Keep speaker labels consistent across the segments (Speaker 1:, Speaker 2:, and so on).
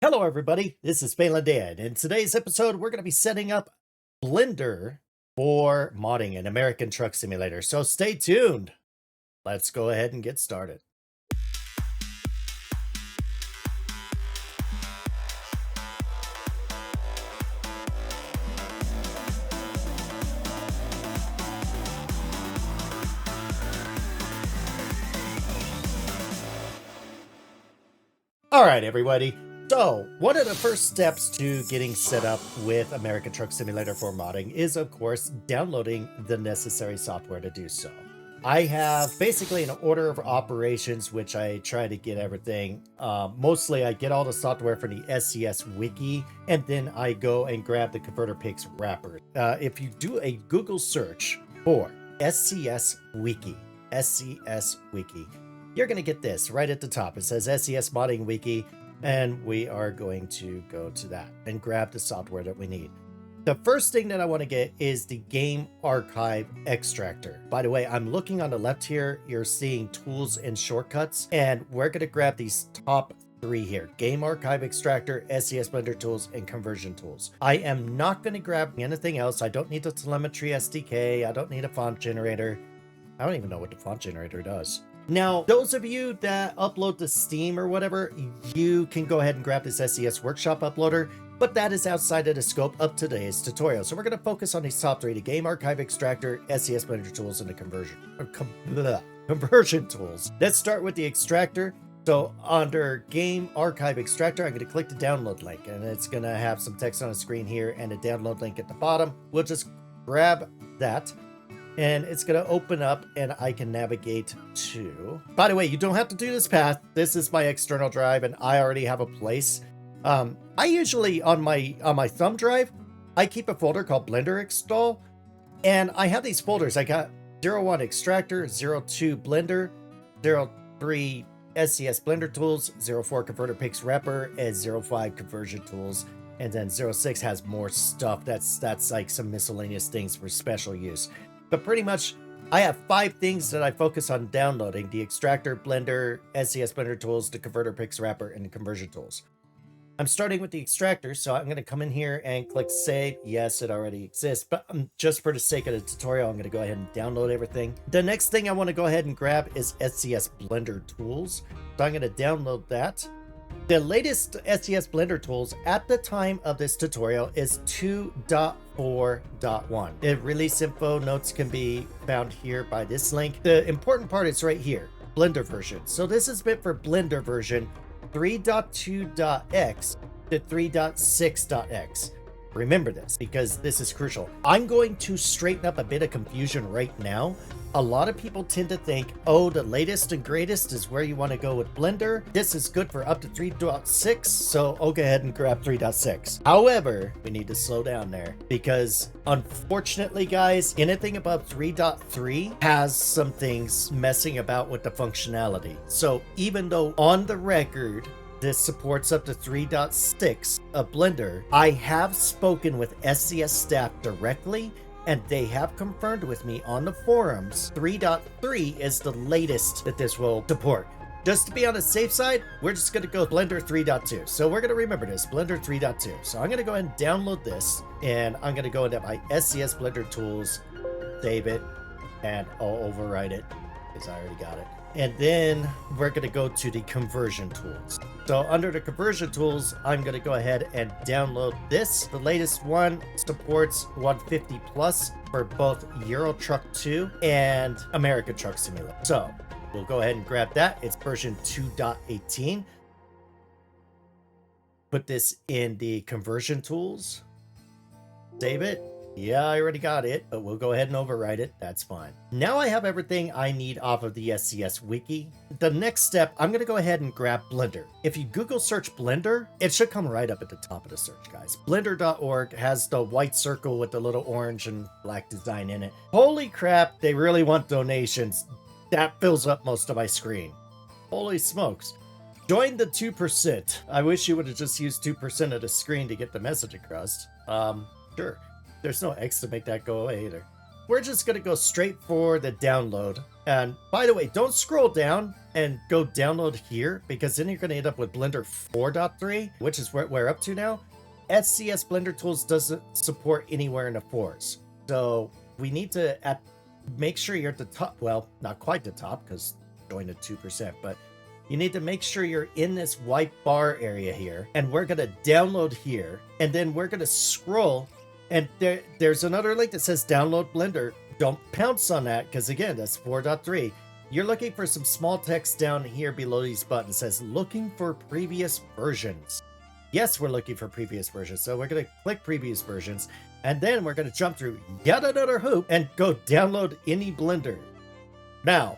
Speaker 1: Hello, everybody. This is Balin Dan. In today's episode, we're going to be setting up Blender for modding an American Truck Simulator. So stay tuned. Let's go ahead and get started. All right, everybody. So, one of the first steps to getting set up with American Truck Simulator for modding is, of course, downloading the necessary software to do so. I have basically an order of operations, which I try to get everything. Mostly, I get all the software from the SCS Wiki, and then I go and grab the Converter Pix wrapper. If you do a Google search for SCS Wiki, you're going to get this right at the top. It says SCS Modding Wiki. And we are going to go to that and grab the software that we need. The first thing that I want to get is the Game Archive Extractor. By the way, I'm looking on the left here. You're seeing tools and shortcuts. And we're going to grab these top three here. Game Archive Extractor, SCS Blender Tools, and Conversion Tools. I am not going to grab anything else. I don't need the Telemetry SDK. I don't need a font generator. I don't even know what the font generator does. Now, those of you that upload to Steam or whatever, you can go ahead and grab this SCS Workshop uploader, but that is outside of the scope of today's tutorial. So we're going to focus on these top three: the Game Archive Extractor, SCS Blender Tools, and the Conversion Tools. Let's start with the Extractor. So under Game Archive Extractor, I'm going to click the download link, and it's going to have some text on the screen here and a download link at the bottom. We'll just grab that. And it's going to open up and I can navigate to... By the way, you don't have to do this path. This is my external drive and I already have a place. I usually, on my thumb drive, I keep a folder called Blender Install. And I have these folders. I got 01 Extractor, 02 Blender, 03 SCS Blender Tools, 04 Converter Pix Wrapper, and 05 Conversion Tools. And then 06 has more stuff. That's like some miscellaneous things for special use. But pretty much, I have 5 things that I focus on downloading: the Extractor, Blender, SCS Blender Tools, the Converter Pix Wrapper, and the Conversion Tools. I'm starting with the Extractor, so I'm going to come in here and click Save. Yes, it already exists, but just for the sake of the tutorial, I'm going to go ahead and download everything. The next thing I want to go ahead and grab is SCS Blender Tools. So I'm going to download that. The latest SCS Blender Tools at the time of this tutorial is 2.4.1. The release info notes can be found here by this link. The important part is right here, Blender version. So this is meant for Blender version 3.2.x to 3.6.x. Remember this because this is crucial. I'm going to straighten up a bit of confusion right now. A lot of people tend to think, oh, the latest and greatest is where you want to go with Blender. This is good for up to 3.6, so I'll go ahead and grab 3.6. However, we need to slow down there because unfortunately, guys, anything above 3.3 has some things messing about with the functionality. So even though on the record, this supports up to 3.6 of Blender, I have spoken with SCS staff directly, and they have confirmed with me on the forums 3.3 is the latest that this will support. Just to be on the safe side, we're just going to go Blender 3.2. So we're going to remember this, Blender 3.2. So I'm going to go ahead and download this, and I'm going to go into my SCS Blender Tools, save it, and I'll overwrite it because I already got it. And then we're going to go to the Conversion Tools. So under the Conversion Tools, I'm going to go ahead and download this. The latest one supports 150 plus for both Euro Truck 2 and American Truck Simulator. So we'll go ahead and grab that. It's version 2.18. Put this in the Conversion Tools. Save it. Yeah, I already got it, but we'll go ahead and overwrite it. That's fine. Now I have everything I need off of the SCS Wiki. The next step, I'm going to go ahead and grab Blender. If you Google search Blender, it should come right up at the top of the search, guys. Blender.org has the white circle with the little orange and black design in it. Holy crap, they really want donations. That fills up most of my screen. Holy smokes. Join the 2%. I wish you would have just used 2% of the screen to get the message across. Sure. There's no X to make that go away either. we're just going to go straight for the download. And by the way, don't scroll down and go download here, because then you're going to end up with Blender 4.3, which is what we're up to now. SCS Blender Tools doesn't support anywhere in the 4s. So we need to make sure you're at the top. Well, not quite the top, because join at 2%, but you need to make sure you're in this white bar area here, and we're going to download here, and then we're going to scroll, and there's another link that says download Blender. Don't pounce on that, because again, that's 4.3. You're looking for some small text down here below these buttons. It says looking for previous versions. Yes, we're looking for previous versions, so we're going to click previous versions, and then we're going to jump through yet another hoop and go download any Blender. Now,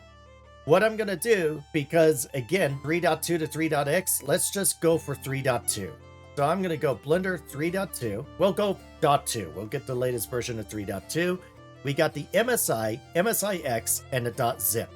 Speaker 1: what I'm going to do, because again, 3.2 to 3.x, let's just go for 3.2. So I'm going to go Blender 3.2. We'll go .2. We'll get the latest version of 3.2. We got the MSI, MSIX, and the .zip.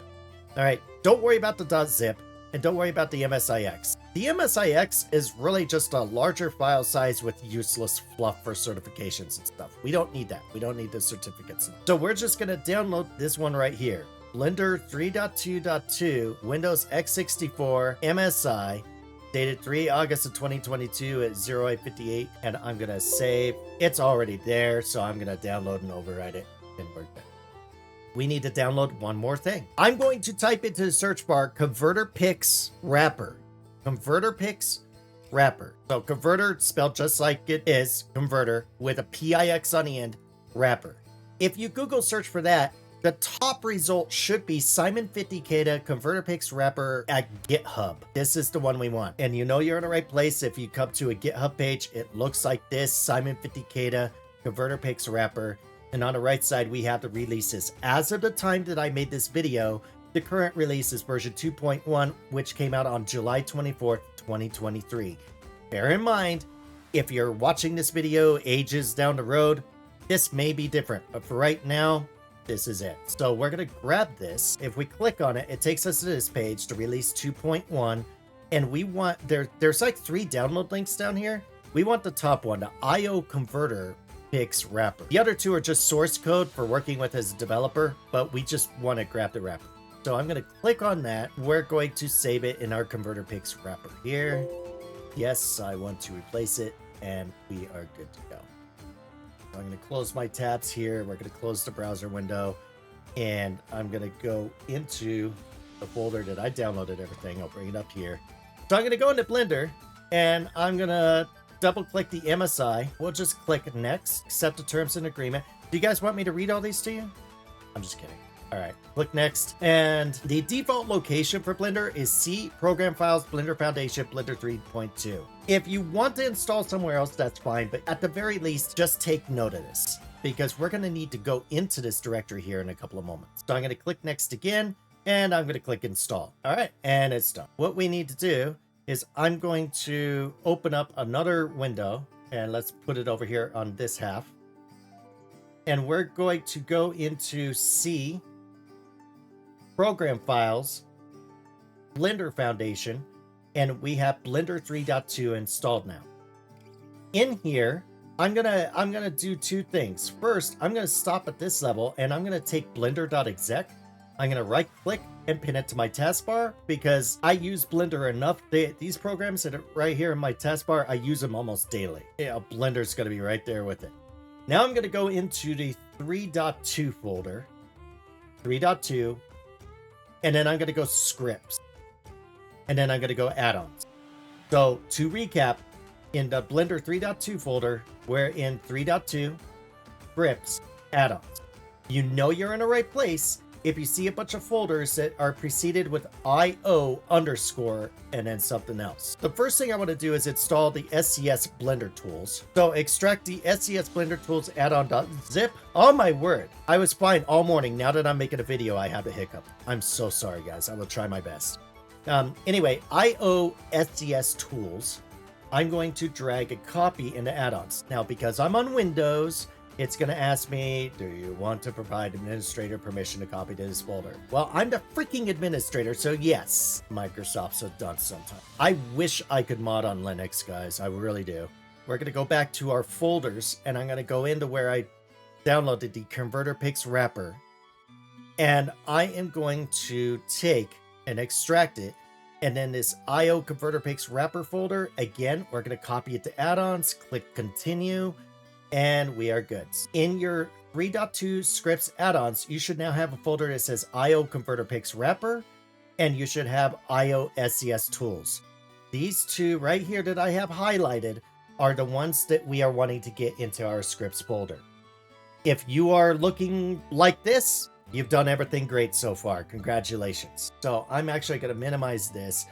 Speaker 1: All right, don't worry about the .zip, and don't worry about the MSIX. The MSIX is really just a larger file size with useless fluff for certifications and stuff. We don't need that. We don't need the certificates. So we're just going to download this one right here. Blender 3.2.2, Windows x64, MSI, dated 3 August of 2022 at 0858, and I'm going to save. It's already there, so I'm going to download and override it, and we're good. We need to download one more thing. I'm going to type into the search bar Converter Pix Wrapper. Converter Pix Wrapper. So converter spelled just like it is, converter, with a PIX on the end, wrapper. If you Google search for that, the top result should be Simon 50 Kata Converter Pix Wrapper at GitHub. This is the one we want. And you know you're in the right place if you come to a GitHub page. It looks like this, Simon 50 Kata Converter Pix Wrapper. And on the right side, we have the releases. As of the time that I made this video, the current release is version 2.1, which came out on July 24th, 2023. Bear in mind, if you're watching this video ages down the road, this may be different. But for right now, this is it. So we're going to grab this. If we click on it, it takes us to this page to release 2.1. And we want, there's like 3 download links down here. We want the top one, the IO Converter Pix Wrapper. The other 2 are just source code for working with as a developer, but we just want to grab the wrapper. So I'm going to click on that. We're going to save it in our Converter Pix Wrapper here. Yes, I want to replace it, and we are good to go. I'm going to close my tabs here. We're going to close the browser window, and I'm going to go into the folder that I downloaded everything. I'll bring it up here. So I'm going to go into Blender, and I'm going to double click the MSI. We'll just click next, accept the terms and agreement. Do you guys want me to read all these to you? I'm just kidding. All right, click next. And the default location for Blender is C, Program Files, Blender Foundation, Blender 3.2. If you want to install somewhere else, that's fine. But at the very least, just take note of this, because we're going to need to go into this directory here in a couple of moments. So I'm going to click next again, and I'm going to click install. All right, and it's done. What we need to do is I'm going to open up another window, and let's put it over here on this half. And we're going to go into C, Program Files, Blender Foundation, and we have Blender 3.2 installed now. In here, I'm gonna do 2 things. First, I'm gonna stop at this level, and I'm gonna take blender.exec. I'm gonna right click and pin it to my taskbar, because I use Blender enough. These programs that are right here in my taskbar, I use them almost daily. Yeah, Blender's gonna be right there with it. Now I'm gonna go into the 3.2 folder, 3.2, and then I'm gonna go scripts, and then I'm gonna go add-ons. So to recap, in the Blender 3.2 folder, we're in 3.2, scripts, add-ons. You know you're in the right place if you see a bunch of folders that are preceded with IO underscore and then something else. The first thing I want to do is install the SCS Blender tools. So extract the SCS Blender tools add-on.zip. Oh my word, I was fine all morning. Now that I'm making a video, I have a hiccup. I'm so sorry, guys. I will try my best. Anyway, IO SCS tools. I'm going to drag a copy into add-ons. Now, because I'm on Windows, it's going to ask me, do you want to provide administrator permission to copy to this folder? Well, I'm the freaking administrator, so yes, Microsoft's a dunce sometimes. I wish I could mod on Linux, guys. I really do. We're going to go back to our folders, and I'm going to go into where I downloaded the Converter Pix wrapper, and I am going to take and extract it. And then this IO Converter Pix wrapper folder, again, we're going to copy it to add-ons, click continue, and we are good. In your 3.2 scripts add-ons, you should now have a folder that says IO Converter Pix wrapper, and you should have IO SES tools. These two right here that I have highlighted are the ones that we are wanting to get into our scripts folder. If you are looking like this, you've done everything great so far. Congratulations. So I'm actually going to minimize this,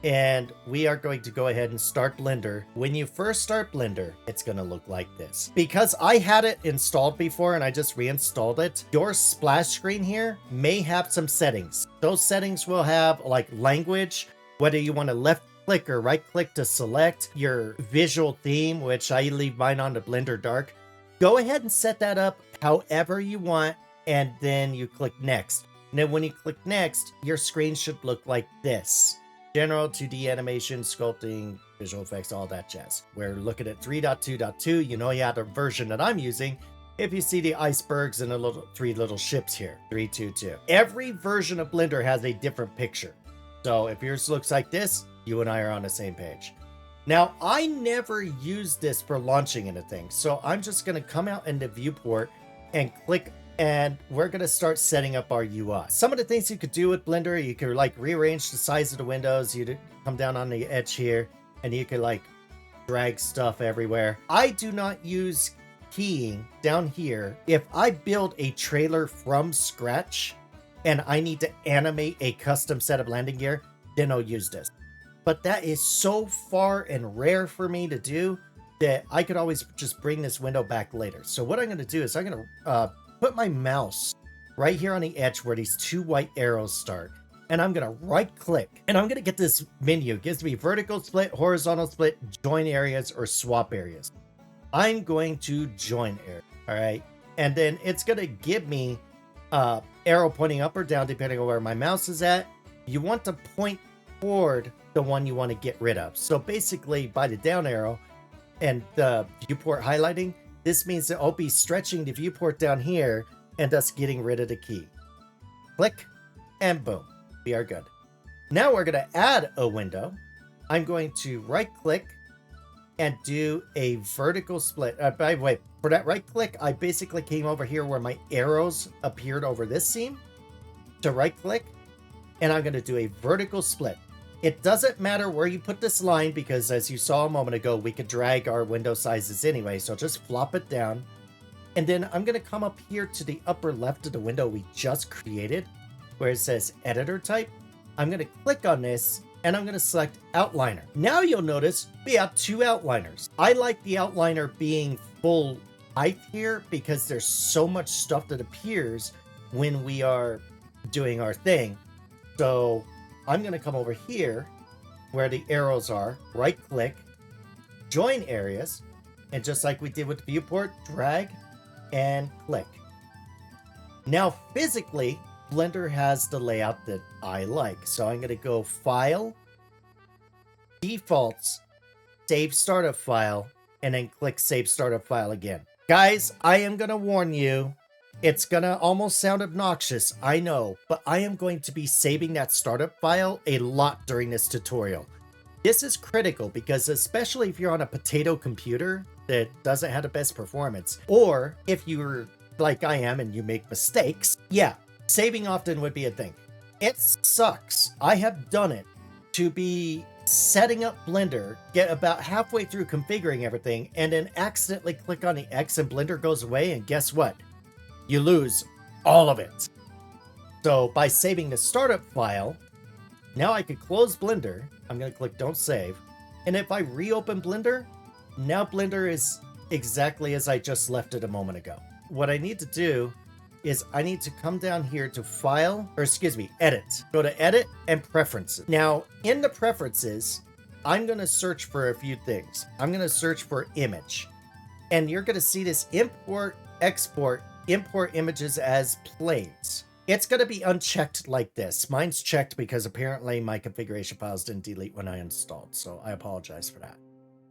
Speaker 1: and we are going to go ahead and start Blender. When you first start Blender, it's going to look like this. Because I had it installed before and I just reinstalled it, your splash screen here may have some settings. Those settings will have like language, whether you want to left click or right click to select your visual theme, which I leave mine on the Blender Dark. Go ahead and set that up however you want, and then you click next. And then when you click next, your screen should look like this. General 2D animation, sculpting, visual effects, all that jazz. We're looking at 3.2.2. You know you have the version that I'm using. If you see the icebergs and the three little ships here, 3.2.2. Every version of Blender has a different picture. So if yours looks like this, you and I are on the same page. Now, I never use this for launching anything, so I'm just going to come out into viewport and click, and we're going to start setting up our UI. Some of the things you could do with Blender, you could like rearrange the size of the windows. You come down on the edge here, and you could like drag stuff everywhere. I do not use keying down here. If I build a trailer from scratch and I need to animate a custom set of landing gear, then I'll use this. But that is so far and rare for me to do that I could always just bring this window back later. So what I'm going to do is I'm going to put my mouse right here on the edge where these two white arrows start. And I'm going to right click, and I'm going to get this menu. It gives me vertical split, horizontal split, join areas, or swap areas. I'm going to join area. All right. And then it's going to give me arrow pointing up or down depending on where my mouse is at. You want to point toward the one you want to get rid of. So basically by the down arrow and the viewport highlighting, this means that I'll be stretching the viewport down here and thus getting rid of the key. Click and boom, we are good. Now we're going to add a window. I'm going to right click and do a vertical split. By the way, for that right click, I basically came over here where my arrows appeared over this seam to right click, and I'm going to do a vertical split. It doesn't matter where you put this line because as you saw a moment ago, we could drag our window sizes anyway. So just flop it down. And then I'm going to come up here to the upper left of the window we just created where it says editor type. I'm going to click on this and I'm going to select outliner. Now you'll notice we have two outliners. I like the outliner being full height here because there's so much stuff that appears when we are doing our thing. So I'm going to come over here where the arrows are, right click, join areas, and just like we did with the viewport, drag and click. Now physically, Blender has the layout that I like. So I'm going to go File, Defaults, Save Startup File, and then click Save Startup File again. Guys, I am going to warn you, it's gonna almost sound obnoxious, I know, but I am going to be saving that startup file a lot during this tutorial. This is critical because especially if you're on a potato computer that doesn't have the best performance, or if you're like I am and you make mistakes, yeah, saving often would be a thing. It sucks. I have done it to be setting up Blender, get about halfway through configuring everything, and then accidentally click on the X and Blender goes away, and guess what? You lose all of it. So by saving the startup file, now I can close Blender. I'm going to click Don't Save. And if I reopen Blender, now Blender is exactly as I just left it a moment ago. What I need to do is I need to come down here to File, or excuse me, Edit. Go to Edit and Preferences. Now, in the Preferences, I'm going to search for a few things. I'm going to search for Image. And you're going to see this Import, Export, Import Images as Planes. It's going to be unchecked like this. Mine's checked because apparently my configuration files didn't delete when I installed, so I apologize for that.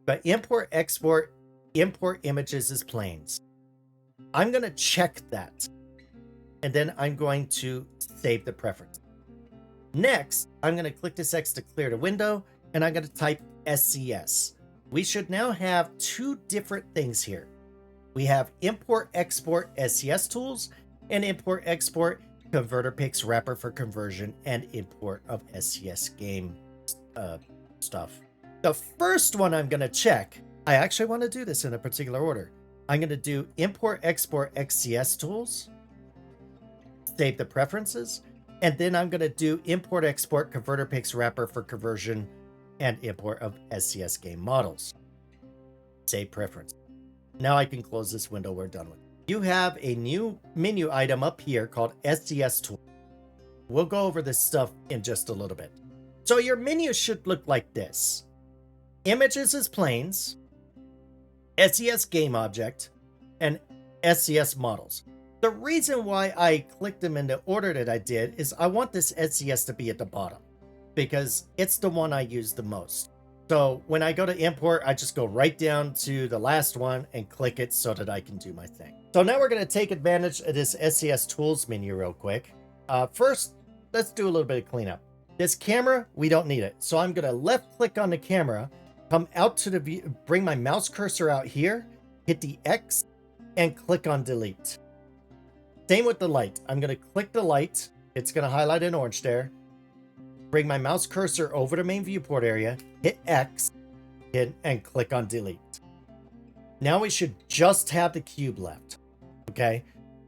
Speaker 1: But Import, Export, Import Images as Planes. I'm going to check that. And then I'm going to save the preference. Next, I'm going to click this X to clear the window, and I'm going to type SCS. We should now have two different things here. We have import export SCS tools and import export converter picks wrapper for conversion and import of SCS game stuff. The first one I'm going to check, I actually want to do this in a particular order. I'm going to do import export XCS tools, save the preferences, and then I'm going to do import export converter picks wrapper for conversion and import of SCS game models. Save preference. Now I can close this window. We're done with it. You have a new menu item up here called SCS tool. We'll go over this stuff in just a little bit. So your menu should look like this. Images as planes, SCS game object, and SCS models. The reason why I clicked them in the order that I did is I want this SCS to be at the bottom because it's the one I use the most. So when I go to import, I just go right down to the last one and click it so that I can do my thing. So now we're going to take advantage of this SCS tools menu real quick. First, let's do a little bit of cleanup. This camera, we don't need it. So I'm going to left click on the camera, come out to the view, bring my mouse cursor out here, hit the X and click on delete. Same with the light. I'm going to click the light. It's going to highlight in orange there. Bring my mouse cursor over the main viewport area, hit X, and click on delete. Now we should just have the cube left. Okay.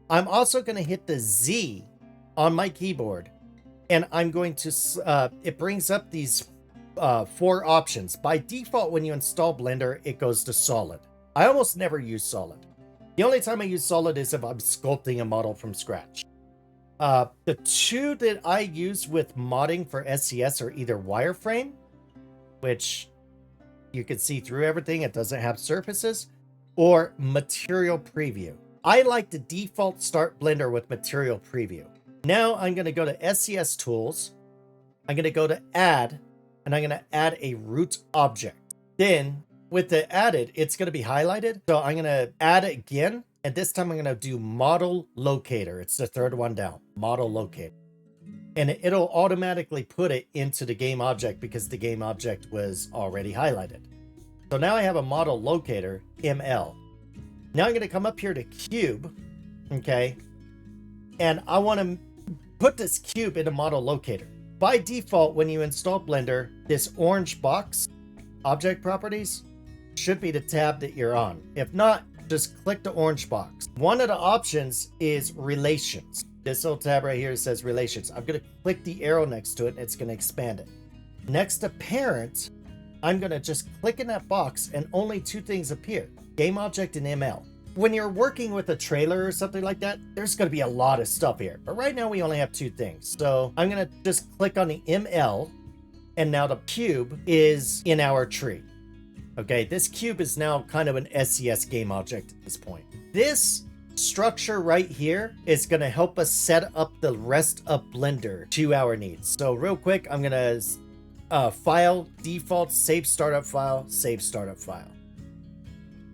Speaker 1: I'm also going to hit the Z on my keyboard, and I'm going to, it brings up these 4 options. By default, when you install Blender, it goes to solid. I almost never use solid. The only time I use solid is if I'm sculpting a model from scratch. The 2 that I use with modding for SCS are either wireframe, which you can see through everything, it doesn't have surfaces, or material preview. I like to default start Blender with material preview. Now I'm going to go to SCS tools. I'm going to go to add, and I'm going to add a root object. Then with the added, it's going to be highlighted. So I'm going to add it again. And this time I'm going to do model locator. It's the 3rd one down, model locator. And it'll automatically put it into the game object because the game object was already highlighted. So now I have a model locator, ML. Now I'm going to come up here to cube. Okay. And I want to put this cube in a model locator. By default, when you install Blender, this orange box, object properties, should be the tab that you're on. If not, just click the orange box. One of the options is relations. This little tab right here says relations. I'm going to click the arrow next to it and it's going to expand it. Next to parent, I'm going to just click in that box and only 2 things appear, game object and ML. When you're working with a trailer or something like that, there's going to be a lot of stuff here. But right now we only have 2 things. So I'm going to just click on the ML, and now the cube is in our tree. Okay, this cube is now kind of an SCS game object at this point. This structure right here is going to help us set up the rest of Blender to our needs. So real quick, I'm going to file, default, save startup file, save startup file.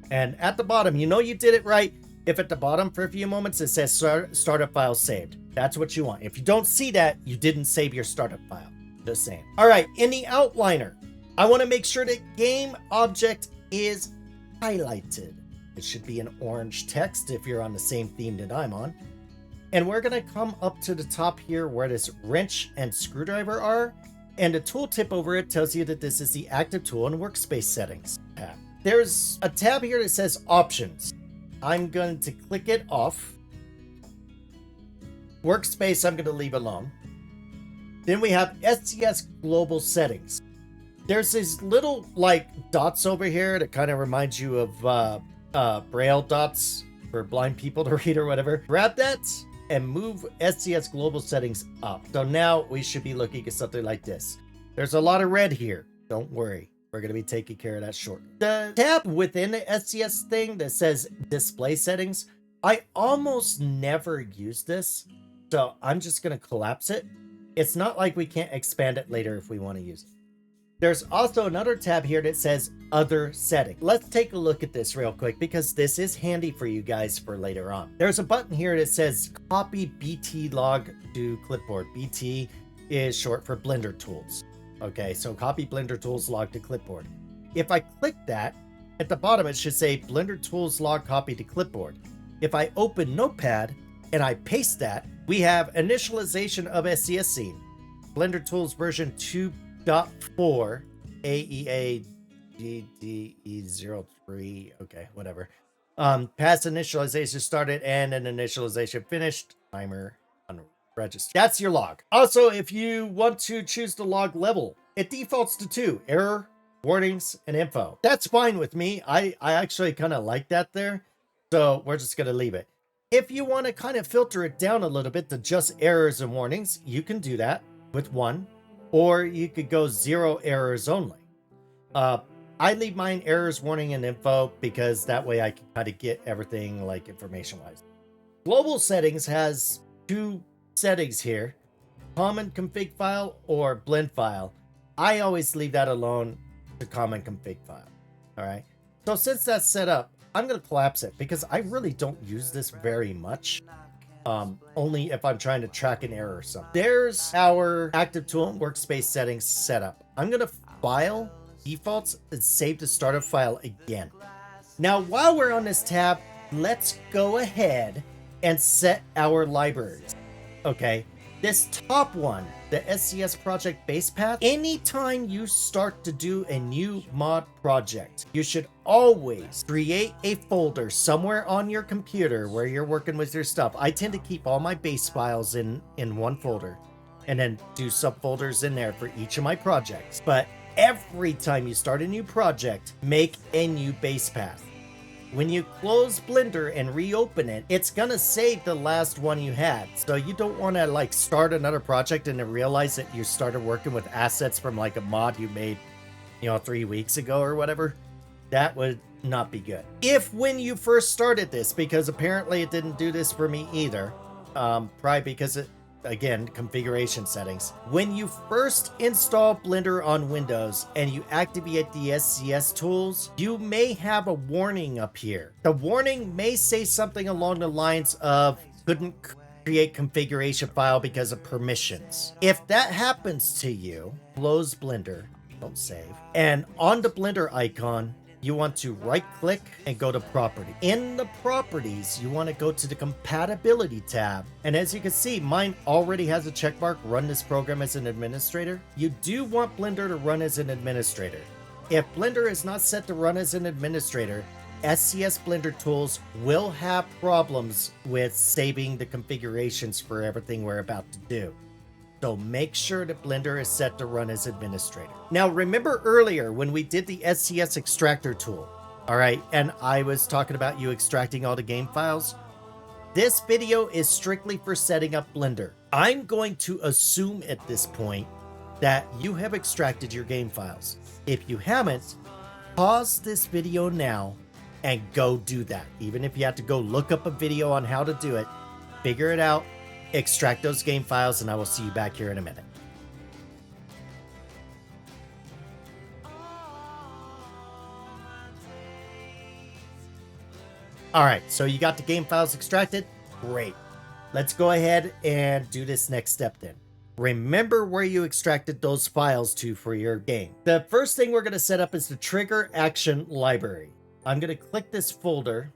Speaker 1: And at the bottom, you know you did it right if at the bottom for a few moments it says startup file saved. That's what you want. If you don't see that, you didn't save your startup file. Just saying. All right, in the outliner, I want to make sure that game object is highlighted. It should be an orange text if you're on the same theme that I'm on. And we're going to come up to the top here where this wrench and screwdriver are. And the tooltip over it tells you that this is the active tool and workspace settings tab. There's a tab here that says options. I'm going to click it off. Workspace, I'm going to leave alone. Then we have SCS global settings. There's these little like dots over here that kind of reminds you of braille dots for blind people to read or whatever. Grab that and move SCS global settings up. So now we should be looking at something like this. There's a lot of red here. Don't worry. We're going to be taking care of that shortly. The tab within the SCS thing that says display settings, I almost never use this. So I'm just going to collapse it. It's not like we can't expand it later if we want to use it. There's also another tab here that says other setting. Let's take a look at this real quick because this is handy for you guys for later on. There's a button here that says copy BT log to clipboard. BT is short for Blender tools. Okay, so copy Blender tools log to clipboard. If I click that, at the bottom it should say Blender tools log copy to clipboard. If I open Notepad and I paste that, we have initialization of SCS scene. Blender tools version 2.4 AEA GDE03. Okay, whatever. Past initialization started and an initialization finished. Timer unregistered. That's your log. Also, if you want to choose the log level, it defaults to 2: error, warnings, and info. That's fine with me. I actually kind of like that there. So we're just going to leave it. If you want to kind of filter it down a little bit to just errors and warnings, you can do that with 1, or you could go 0 errors only. I leave mine errors, warning, and info because that way I can kind of get everything like information-wise. Global settings has 2 settings here: common config file or blend file. I always leave that alone to common config file. All right. So since that's set up, I'm going to collapse it because I really don't use this very much. Only if I'm trying to track an error or something. There's our active tool and workspace settings set up. I'm going to file defaults and save the startup file again. Now, while we're on this tab, let's go ahead and set our libraries. Okay, this top one, the SCS project base path, anytime you start to do a new mod project, you should always create a folder somewhere on your computer where you're working with your stuff. I tend to keep all my base files in one folder and then do subfolders in there for each of my projects. But every time you start a new project, make a new base path. When you close Blender and reopen it, it's gonna save the last one you had. So you don't want to like start another project and then realize that you started working with assets from like a mod you made, 3 weeks ago or whatever. That would not be good. If when you first started this, because apparently it didn't do this for me either, probably because it, again, configuration settings. When you first install Blender on Windows and you activate the SCS tools, you may have a warning up here. The warning may say something along the lines of couldn't create configuration file because of permissions. If that happens to you, close Blender, don't save, and on the Blender icon, you want to right click and go to property. In the properties, you want to go to the compatibility tab. And as you can see, mine already has a check mark, run this program as an administrator. You do want Blender to run as an administrator. If Blender is not set to run as an administrator, SCS Blender tools will have problems with saving the configurations for everything we're about to do. So make sure that Blender is set to run as administrator. Now, remember earlier when we did the SCS extractor tool, all right, and I was talking about you extracting all the game files? This video is strictly for setting up Blender. I'm going to assume at this point that you have extracted your game files. If you haven't, pause this video now and go do that. Even if you have to go look up a video on how to do it, figure it out, extract those game files, and I will see you back here in a minute. All right, so you got the game files extracted? Great. Let's go ahead and do this next step then. Remember where you extracted those files to for your game. The first thing we're going to set up is the trigger action library. I'm going to click this folder.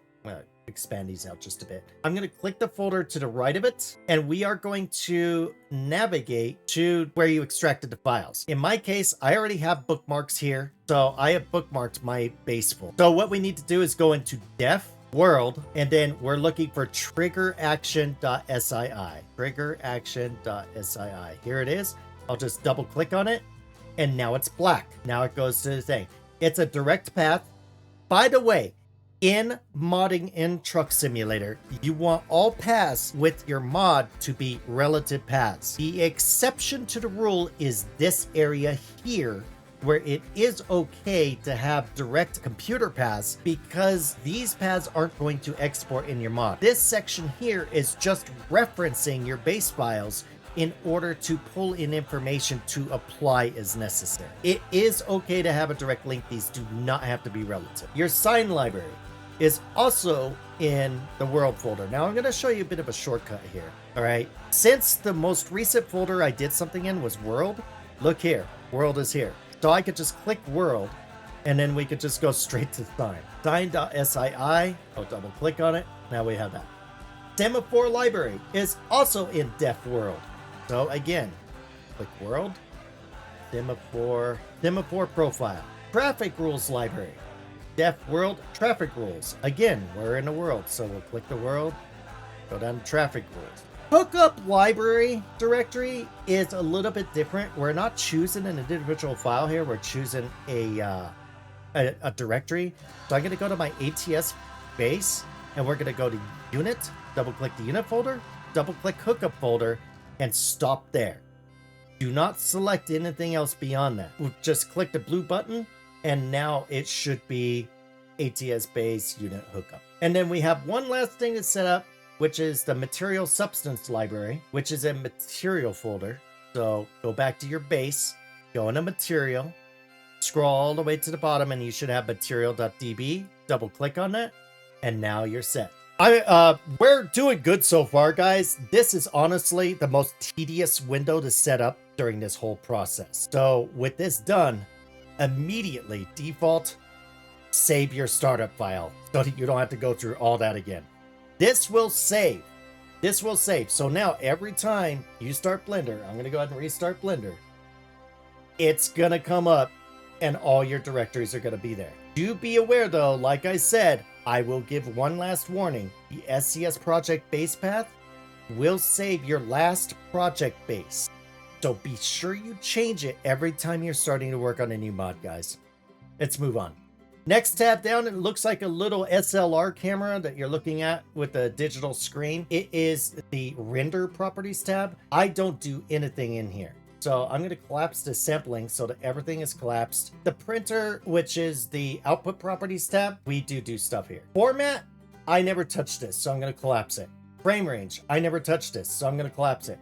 Speaker 1: Expand these out just a bit. I'm going to click the folder to the right of it, and we are going to navigate to where you extracted the files. In my case, I already have bookmarks here, so I have bookmarked my base folder. So what we need to do is go into def world, and then we're looking for triggeraction.sii. Triggeraction.sii. Here it is. I'll just double click on it, and now it's black. Now it goes to the thing. It's a direct path. By the way, in modding in Truck Simulator, you want all paths with your mod to be relative paths. The exception to the rule is this area here, where it is okay to have direct computer paths because these paths aren't going to export in your mod. This section here is just referencing your base files in order to pull in information to apply as necessary. It is okay to have a direct link. These do not have to be relative. Your sign library is also in the world folder. Now I'm going to show you a bit of a shortcut here. All right. Since the most recent folder I did something in was world, look here, world is here. So I could just click world and then we could just go straight to sign. Sign.sii, I'll double click on it. Now we have that. Semaphore library is also in def world. So again, click world, semaphore profile, traffic rules library, def world, traffic rules. Again, we're in the world, so we'll click the world, go down to traffic rules. Hookup library directory is a little bit different. We're not choosing an individual file here. We're choosing a directory. So I'm going to go to my ATS base, and we're going to go to unit, double click the unit folder, double click hookup folder, and stop there. Do not select anything else beyond that. We'll just click the blue button, and now it should be ATS base unit hookup. And then we have one last thing to set up, which is the material substance library, which is a material folder. So go back to your base, go into material, scroll all the way to the bottom, and you should have material.db. Double click on that, and now you're set. We're doing good so far, guys. This is honestly the most tedious window to set up during this whole process. So with this done, immediately default save your startup file so that you don't have to go through all that again. This will save. This will save. So now every time you start Blender, I'm going to go ahead and restart Blender. It's going to come up and all your directories are going to be there. Do be aware though, like I said, I will give one last warning. The SCS project base path will save your last project base. So be sure you change it every time you're starting to work on a new mod, guys. Let's move on. Next tab down, it looks like a little SLR camera that you're looking at with a digital screen. It is the render properties tab. I don't do anything in here. So I'm going to collapse the sampling so that everything is collapsed. The printer, which is the output properties tab, we do stuff here. Format, I never touched this, so I'm going to collapse it. Frame range, I never touched this, so I'm going to collapse it.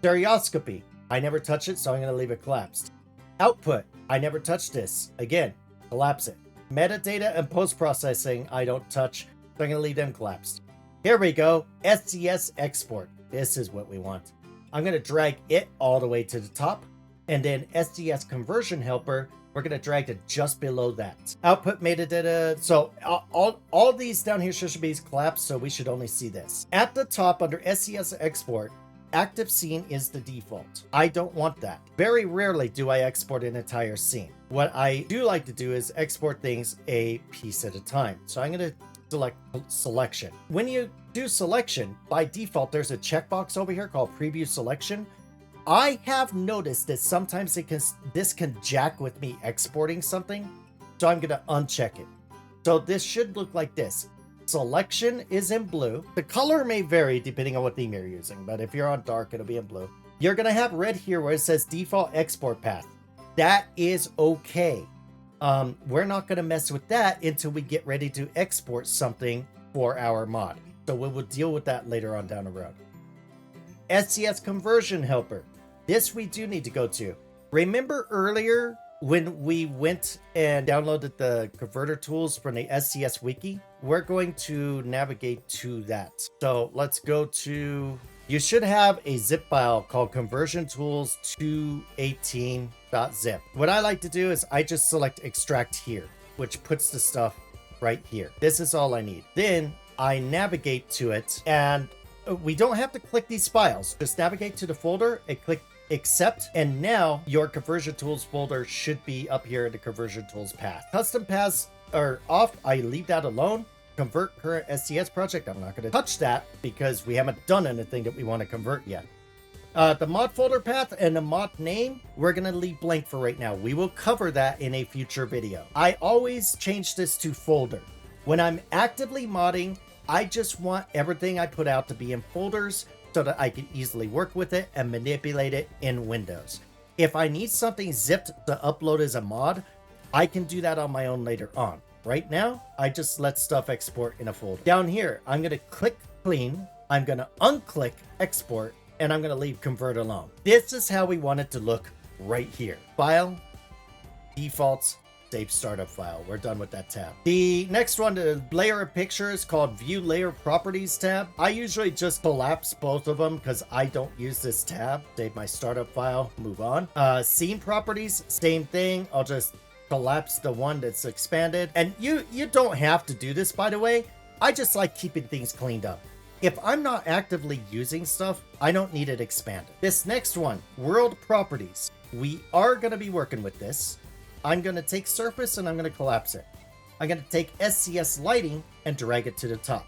Speaker 1: Stereoscopy, I never touch it, so I'm going to leave it collapsed. Output, I never touched this. Again, collapse it. Metadata and post-processing, I don't touch, so I'm going to leave them collapsed. Here we go. SCS export. This is what we want. I'm going to drag it all the way to the top, and then SCS conversion helper, we're going to drag it just below that. Output metadata. So all these down here should be collapsed, so we should only see this. At the top under SCS export, active scene is the default. I don't want that. Very rarely do I export an entire scene. What I do like to do is export things a piece at a time. So I'm going to select selection. When you do selection, by default, there's a checkbox over here called preview selection. I have noticed that sometimes this can jack with me exporting something. So I'm going to uncheck it. So this should look like this. Selection is in blue. The color may vary depending on what theme you're using, but if you're on dark, it'll be in blue. You're going to have red here where it says default export path. That is okay. We're not going to mess with that until we get ready to export something for our mod. So we will deal with that later on down the road. SCS conversion helper. This we do need to go to. Remember earlier when we went and downloaded the converter tools from the SCS wiki? We're going to navigate to that. So let's go to, you should have a zip file called conversion tools 218.zip. What I like to do is I just select extract here, which puts the stuff right here. This is all I need. Then I navigate to it, and we don't have to click these files. Just navigate to the folder and click accept, and now your conversion tools folder should be up here in the conversion tools path. Custom paths are off. I leave that alone. Convert current SCS project. I'm not going to touch that because we haven't done anything that we want to convert yet. The mod folder path and the mod name, we're going to leave blank for right now. We will cover that in a future video. I always change this to folder. When I'm actively modding, I just want everything I put out to be in folders so that I can easily work with it and manipulate it in Windows. If I need something zipped to upload as a mod, I can do that on my own later on. Right now, I just let stuff export in a folder. Down here, I'm going to click clean. I'm going to unclick export, and I'm going to leave convert alone. This is how we want it to look right here. File, defaults, save startup file. We're done with that tab. The next one, the layer of picture, is called view layer properties tab. I usually just collapse both of them because I don't use this tab. Save my startup file, move on. Scene properties, same thing. I'll just collapse the one that's expanded. And you don't have to do this, by the way. I just like keeping things cleaned up. If I'm not actively using stuff, I don't need it expanded. This next one, world properties. We are going to be working with this. I'm going to take surface and I'm going to collapse it. I'm going to take SCS lighting and drag it to the top.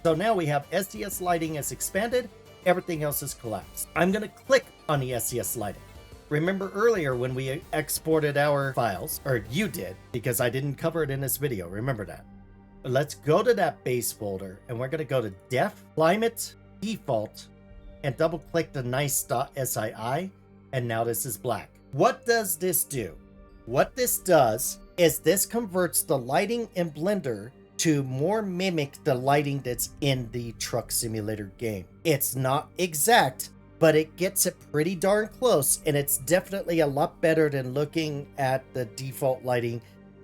Speaker 1: So now we have SCS lighting as expanded. Everything else is collapsed. I'm going to click on the SCS lighting. Remember earlier when we exported our files, or you did, because I didn't cover it in this video. Remember that. Let's go to that base folder and we're going to go to def, climate, default, and double click the nice.sii. And now this is black. What does this do? What this does is this converts the lighting in Blender to more mimic the lighting that's in the Truck Simulator game. It's not exact, but it gets it pretty darn close, and it's definitely a lot better than looking at the default lighting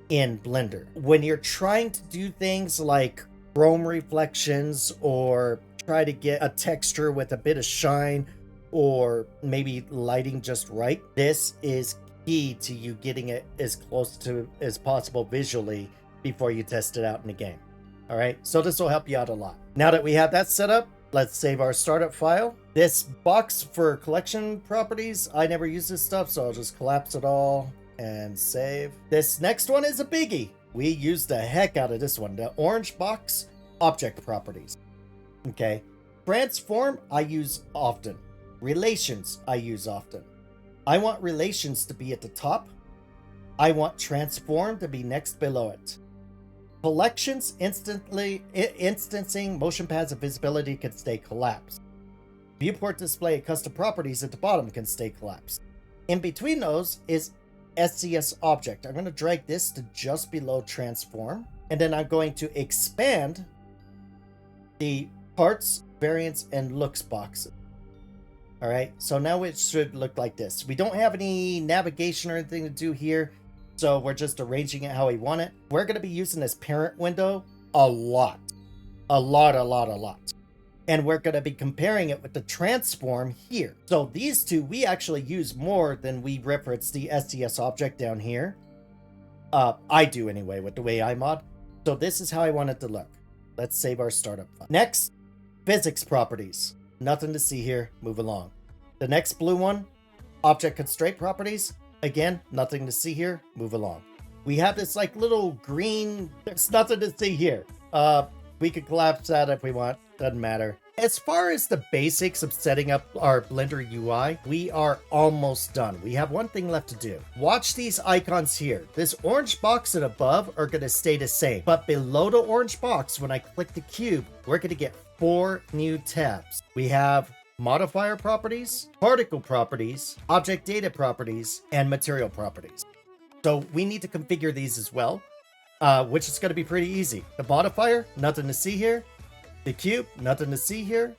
Speaker 1: in Blender. When you're trying to do things like chrome reflections or try to get a texture with a bit of shine or maybe lighting just right, this is key to you getting it as close to as possible visually before you test it out in the game. All right, so this will help you out a lot. Now that we have that set up, let's save our startup file. This box for collection properties, I never use this stuff, so I'll just collapse it all and save. This next one is a biggie. We use the heck out of this one, the orange box object properties. Okay, transform I use often. Relations I use often. I want relations to be at the top. I want transform to be next below it. Collections instancing motion paths and visibility can stay collapsed. Viewport display and custom properties at the bottom can stay collapsed. In between those is SCS object. I'm going to drag this to just below transform, and then I'm going to expand the parts, variants, and looks boxes. All right, so now it should look like this. We don't have any navigation or anything to do here, so we're just arranging it how we want it. We're going to be using this parent window a lot. And we're going to be comparing it with the transform here. So these two we actually use more than we reference the SCS object down here. I do anyway with the way I mod. So this is how I want it to look. Let's save our startup file. Next, physics properties. Nothing to see here. Move along. The next blue one, object constraint properties. Again, nothing to see here. Move along. We have this like little green. There's nothing to see here. We could collapse that if we want. Doesn't matter. As far as the basics of setting up our Blender UI, we are almost done. We have one thing left to do. Watch these icons here. This orange box and above are going to stay the same. But below the orange box, when I click the cube, we're going to get 4 new tabs. We have modifier properties, particle properties, object data properties, and material properties. So we need to configure these as well, which is going to be pretty easy. The modifier, nothing to see here. The cube, nothing to see here.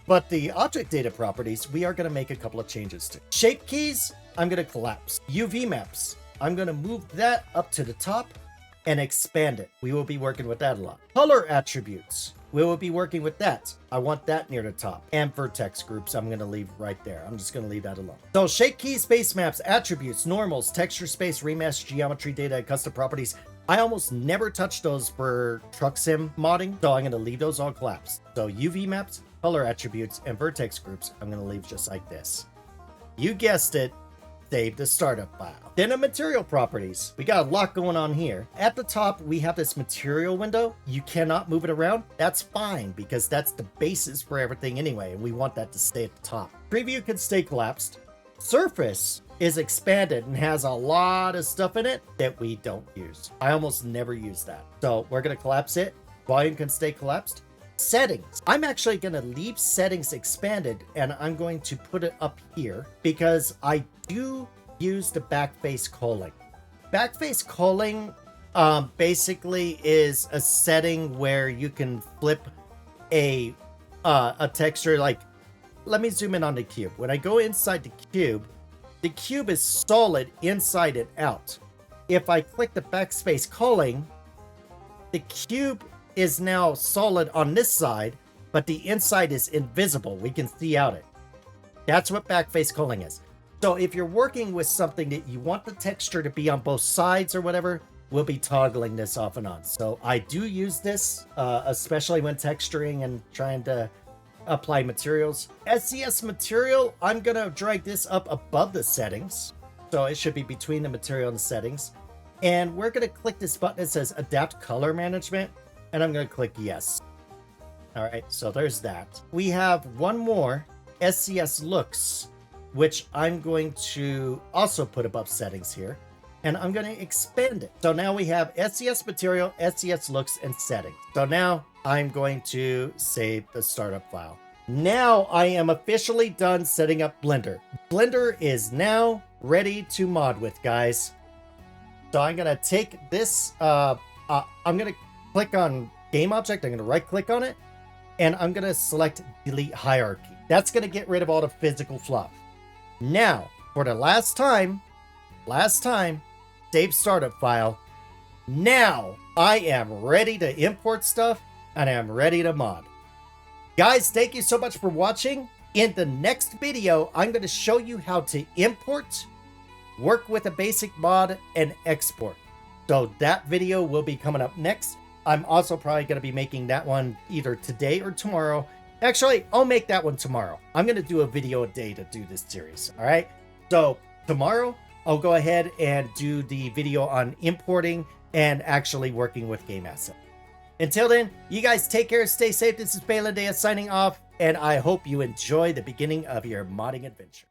Speaker 1: But the object data properties, we are going to make a couple of changes to. Shape keys, I'm going to collapse. UV maps, I'm going to move that up to the top and expand it. We will be working with that a lot. Color attributes, we will be working with that. I want that near the top. And vertex groups, I'm going to leave right there. I'm just going to leave that alone. So shape keys, space maps, attributes, normals, texture space, remesh, geometry data, and custom properties. I almost never touch those for truck sim modding, so I'm going to leave those all collapsed. So UV maps, color attributes, and vertex groups, I'm going to leave just like this. You guessed it, save the startup file. Then the material properties. We got a lot going on here. At the top, we have this material window. You cannot move it around. That's fine, because that's the basis for everything anyway, and we want that to stay at the top. Preview can stay collapsed. Surface is expanded and has a lot of stuff in it that we don't use. I almost never use that. So we're going to collapse it. Volume can stay collapsed. Settings. I'm actually going to leave settings expanded, and I'm going to put it up here because I do use the backface culling. Backface culling basically is a setting where you can flip a texture, like let me zoom in on the cube. When I go inside the cube is solid inside and out. If I click the backspace culling, the cube is now solid on this side, but the inside is invisible. We can see out it. That's what backface culling is. So if you're working with something that you want the texture to be on both sides or whatever, we'll be toggling this off and on. So I do use this, especially when texturing and trying to apply materials. SCS material, I'm gonna drag this up above the settings. So it should be between the material and the settings. And we're gonna click this button that says Adapt Color Management, and I'm gonna click yes. All right, so there's that. We have one more, SCS Looks, which I'm going to also put above settings here. And I'm going to expand it. So now we have SCS Material, SCS Looks, and Settings. So now I'm going to save the startup file. Now I am officially done setting up Blender. Blender is now ready to mod with, guys. So I'm going to take this, I'm going to click on Game Object. I'm going to right click on it. And I'm going to select Delete Hierarchy. That's going to get rid of all the physical fluff. Now, for the last time, save startup file. Now I am ready to import stuff and I'm ready to mod. Guys, thank you so much for watching. In the next video, I'm going to show you how to import, work with a basic mod, and export. So that video will be coming up next. I'm also probably going to be making that one either today or tomorrow. Actually, I'll make that one tomorrow. I'm going to do a video a day to do this series. All right. So tomorrow, I'll go ahead and do the video on importing and actually working with game assets. Until then, you guys take care, stay safe. This is Balandea signing off, and I hope you enjoy the beginning of your modding adventure.